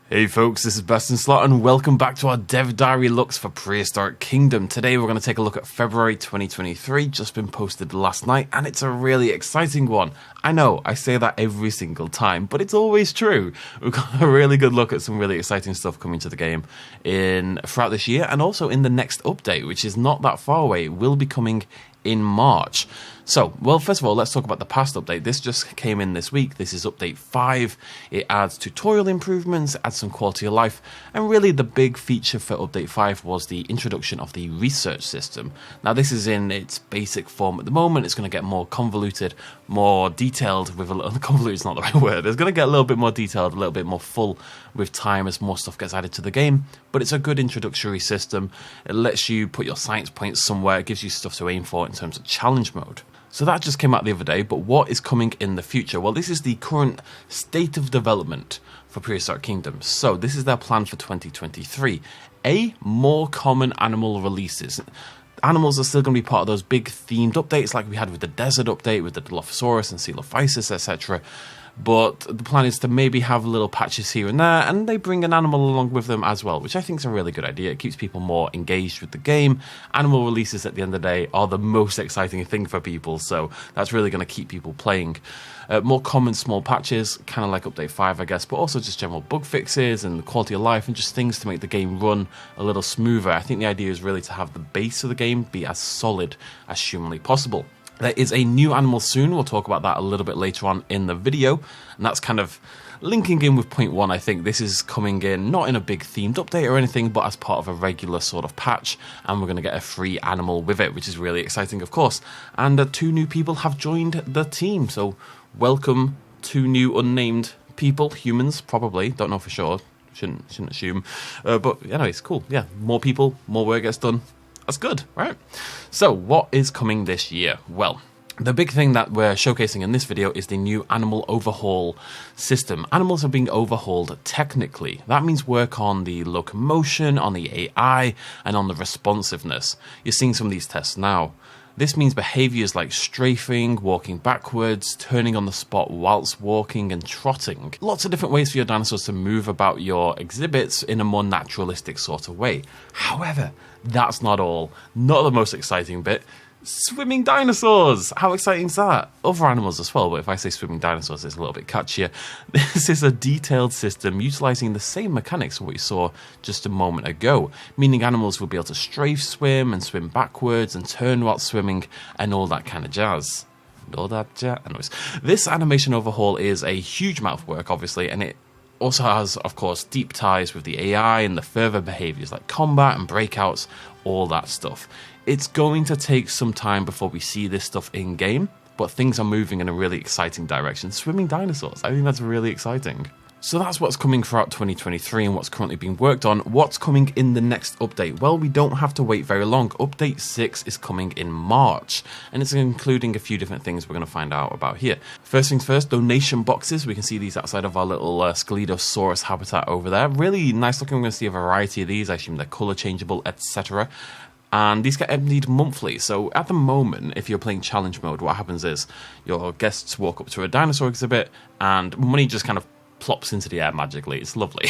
Hey folks, this is Best in Slot and welcome back to our Dev Diary looks for Prehistoric Kingdom. Today we're going to take a look at February 2023, just been posted last night, and it's a really exciting one. I know, I say that every single time, but it's always true. We've got a really good look at some really exciting stuff coming to the game throughout this year, and also in the next update, which is not that far away. It will be coming in March. So, well, first of all, let's talk about the past update. This just came in this week. This is update 5. It adds tutorial improvements, adds some quality of life, and really the big feature for update 5 was the introduction of the research system. Now, this is in its basic form at the moment. It's going to get more convoluted, more detailed convoluted is not the right word. It's going to get a little bit more detailed, a little bit more full with time as more stuff gets added to the game, but it's a good introductory system. It lets you put your science points somewhere. It gives you stuff to aim for in terms of challenge mode. So that just came out the other day, but what is coming in the future? Well, this is the current state of development for Prehistoric Kingdom. So this is their plan for 2023. More common animal releases. Animals are still going to be part of those big themed updates like we had with the desert update, with the Dilophosaurus and Coelophysis, etc. But the plan is to maybe have little patches here and there, and they bring an animal along with them as well, which I think is a really good idea. It keeps people more engaged with the game. Animal releases at the end of the day are the most exciting thing for people, so that's really going to keep people playing. More common small patches, kind of like Update 5, I guess, but also just general bug fixes and quality of life and just things to make the game run a little smoother. I think the idea is really to have the base of the game be as solid as humanly possible. There is a new animal soon. We'll talk about that a little bit later on in the video. And that's kind of linking in with point 1, I think. This is coming in not in a big themed update or anything, but as part of a regular sort of patch. And we're going to get a free animal with it, which is really exciting, of course. And 2 new people have joined the team. So welcome 2 new unnamed people, humans, probably. Don't know for sure. Shouldn't assume. But anyways, cool. Yeah, more people, more work gets done. That's good, right? So, what is coming this year? Well, the big thing that we're showcasing in this video is the new animal overhaul system. Animals are being overhauled technically. That means work on the locomotion, on the AI, and on the responsiveness. You're seeing some of these tests now. This means behaviours like strafing, walking backwards, turning on the spot whilst walking, and trotting. Lots of different ways for your dinosaurs to move about your exhibits in a more naturalistic sort of way. However, that's not all. Not the most exciting bit. Swimming dinosaurs! How exciting is that? Other animals as well, but if I say swimming dinosaurs, it's a little bit catchier. This is a detailed system utilising the same mechanics of what you saw just a moment ago, meaning animals will be able to strafe swim and swim backwards and turn while swimming and all that kind of jazz. Anyways, this animation overhaul is a huge amount of work, obviously, and it also has, of course, deep ties with the AI and the further behaviours like combat and breakouts, all that stuff. It's going to take some time before we see this stuff in-game, but things are moving in a really exciting direction. Swimming dinosaurs, I think that's really exciting. So that's what's coming throughout 2023 and what's currently being worked on. What's coming in the next update? Well, we don't have to wait very long. Update 6 is coming in March, and it's including a few different things we're going to find out about here. First things first, donation boxes. We can see these outside of our little Sclerosaurus habitat over there. Really nice looking. We're going to see a variety of these. I assume they're colour changeable, etc. And these get emptied monthly. So at the moment, if you're playing challenge mode, what happens is your guests walk up to a dinosaur exhibit and money just kind of plops into the air magically. It's lovely.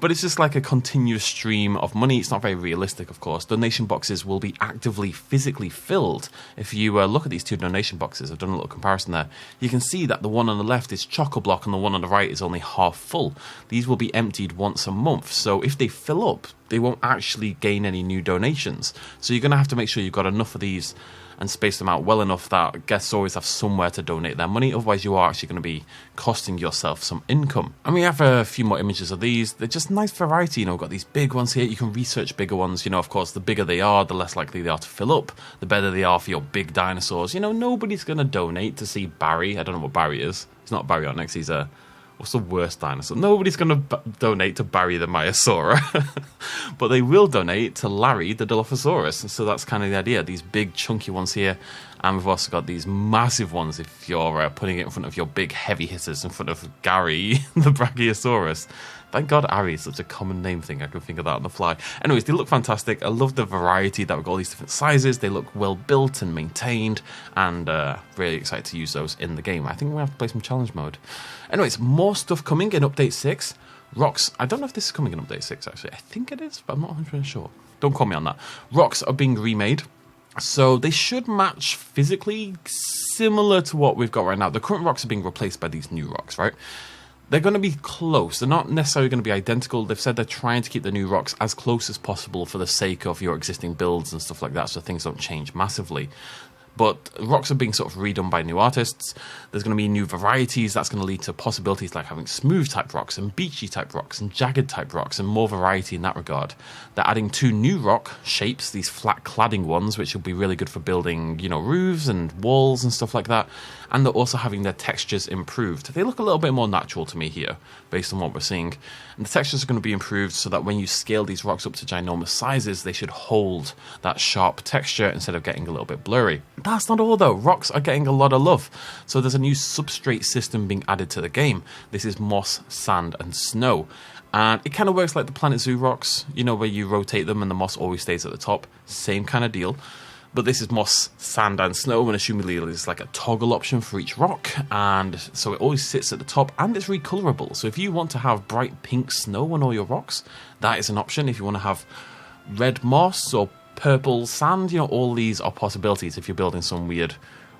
But it's just like a continuous stream of money. It's not very realistic, of course. Donation boxes will be actively, physically filled. If you look at these 2 donation boxes, I've done a little comparison there. You can see that the one on the left is chock-a-block and the one on the right is only half full. These will be emptied once a month. So if they fill up, they won't actually gain any new donations. So you're going to have to make sure you've got enough of these and space them out well enough that guests always have somewhere to donate their money. Otherwise, you are actually going to be costing yourself some income. And we have a few more images of these. They're just nice variety. We've got these big ones here. You can research bigger ones. Of course, the bigger they are, the less likely they are to fill up. The better they are for your big dinosaurs. Nobody's going to donate to see Barry. I don't know what Barry is. He's not Baryonyx. He's a... What's the worst dinosaur? Nobody's going to donate to Barry the Maiasaura. But they will donate to Larry the Dilophosaurus. So that's kind of the idea. These big chunky ones here. And we've also got these massive ones if you're putting it in front of your big heavy hitters in front of Gary the Brachiosaurus. Thank God Ari is such a common name thing. I can think of that on the fly. Anyways, they look fantastic. I love the variety that we've got all these different sizes. They look well built and maintained, and really excited to use those in the game. I think we have to play some challenge mode. Anyways, more stuff coming in Update 6. Rocks, I don't know if this is coming in update 6 actually. I think it is, but I'm not 100% sure. Don't quote me on that. Rocks are being remade, so they should match physically similar to what we've got right now. The current rocks are being replaced by these new rocks, right? They're going to be close. They're not necessarily going to be identical. They've said they're trying to keep the new rocks as close as possible for the sake of your existing builds and stuff like that, so things don't change massively. But rocks are being sort of redone by new artists. There's going to be new varieties. That's going to lead to possibilities like having smooth type rocks and beachy type rocks and jagged type rocks and more variety in that regard. They're adding 2 new rock shapes, these flat cladding ones, which will be really good for building, you know, roofs and walls and stuff like that. And they're also having their textures improved. They look a little bit more natural to me here, based on what we're seeing. And the textures are going to be improved so that when you scale these rocks up to ginormous sizes, they should hold that sharp texture instead of getting a little bit blurry. That's not all though. Rocks are getting a lot of love. So there's a new substrate system being added to the game. This is moss, sand, and snow. And it kind of works like the Planet Zoo rocks, you know, where you rotate them and the moss always stays at the top. Same kind of deal. But this is moss, sand, and snow, and assumedly there's like a toggle option for each rock, and so it always sits at the top, and it's recolorable. So if you want to have bright pink snow on all your rocks, that is an option. If you want to have red moss or purple sand, you know, all these are possibilities if you're building some weird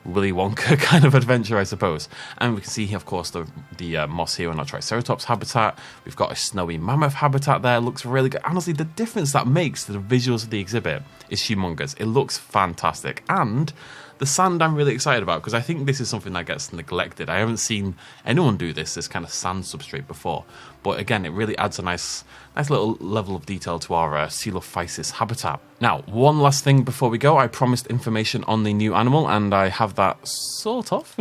Willy Wonka kind of adventure, I suppose. And we can see, of course, the moss here in our Triceratops habitat. We've got a snowy mammoth habitat there. It looks really good. Honestly, the difference that makes to the visuals of the exhibit is humongous. It looks fantastic. And the sand I'm really excited about, because I think this is something that gets neglected. I haven't seen anyone do this kind of sand substrate before. But again, it really adds a nice little level of detail to our Coelophysis habitat. Now, one last thing before we go. I promised information on the new animal, and I have that sort of.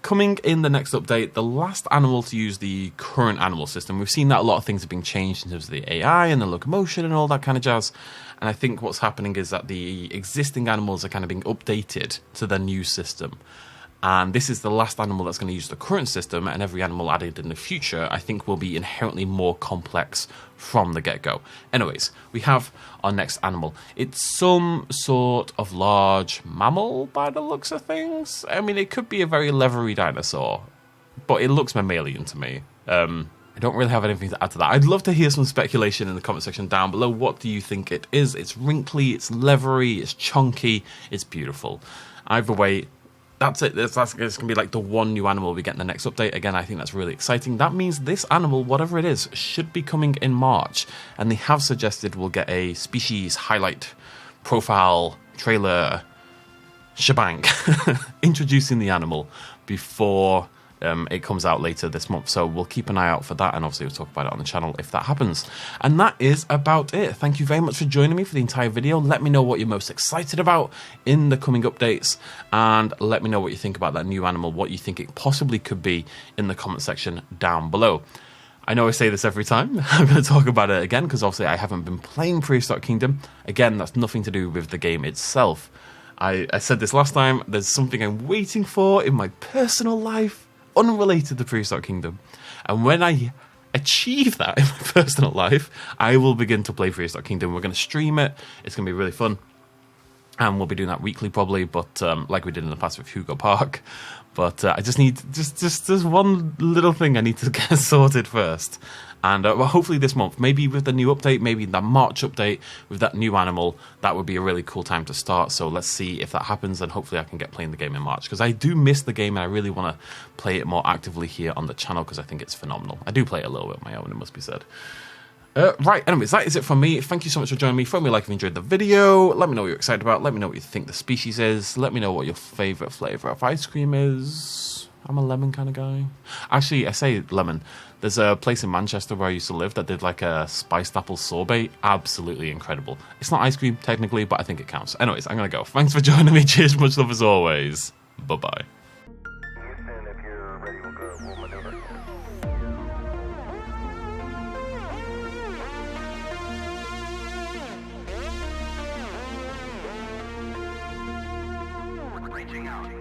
Coming in the next update, the last animal to use the current animal system. We've seen that a lot of things have been changed in terms of the AI and the locomotion and all that kind of jazz. And I think what's happening is that the existing animals are kind of being updated to the new system. And this is the last animal that's going to use the current system, and every animal added in the future, I think, will be inherently more complex from the get-go. Anyways, we have our next animal. It's some sort of large mammal by the looks of things. I mean, it could be a very leathery dinosaur, but it looks mammalian to me. I don't really have anything to add to that. I'd love to hear some speculation in the comment section down below. What do you think it is? It's wrinkly, it's leathery, it's chunky, it's beautiful. Either way, that's it. It's going to be like the one new animal we get in the next update. Again, I think that's really exciting. That means this animal, whatever it is, should be coming in March. And they have suggested we'll get a species highlight, profile, trailer, shebang, introducing the animal before it comes out later this month. So we'll keep an eye out for that, and obviously we'll talk about it on the channel if that happens. And that is about it. Thank you very much for joining me for the entire video. Let me know what you're most excited about in the coming updates, and let me know what you think about that new animal, what you think it possibly could be, in the comment section down below. I know I say this every time. I'm going to talk about it again because obviously I haven't been playing Prehistoric Kingdom. Again, that's nothing to do with the game itself. I said this last time, there's something I'm waiting for in my personal life unrelated to Prehistoric Kingdom. And when I achieve that in my personal life, I will begin to play Prehistoric Kingdom. We're going to stream it. It's going to be really fun. And we'll be doing that weekly probably, but like we did in the past with Hugo Park. But I just need, just one little thing I need to get sorted first. And well, hopefully this month, maybe with the new update, maybe that March update with that new animal, that would be a really cool time to start. So let's see if that happens, and hopefully I can get playing the game in March. Because I do miss the game, and I really want to play it more actively here on the channel, because I think it's phenomenal. I do play it a little bit of my own, it must be said. Right, anyways, that is it from me. Thank you so much for joining me. Throw me a like if you enjoyed the video. Let me know what you're excited about. Let me know what you think the species is. Let me know what your favourite flavour of ice cream is. I'm a lemon kind of guy. Actually, I say lemon. There's a place in Manchester where I used to live that did like a spiced apple sorbet. Absolutely incredible. It's not ice cream, technically, but I think it counts. Anyways, I'm going to go. Thanks for joining me. Cheers, much love as always. Bye-bye. Reaching out.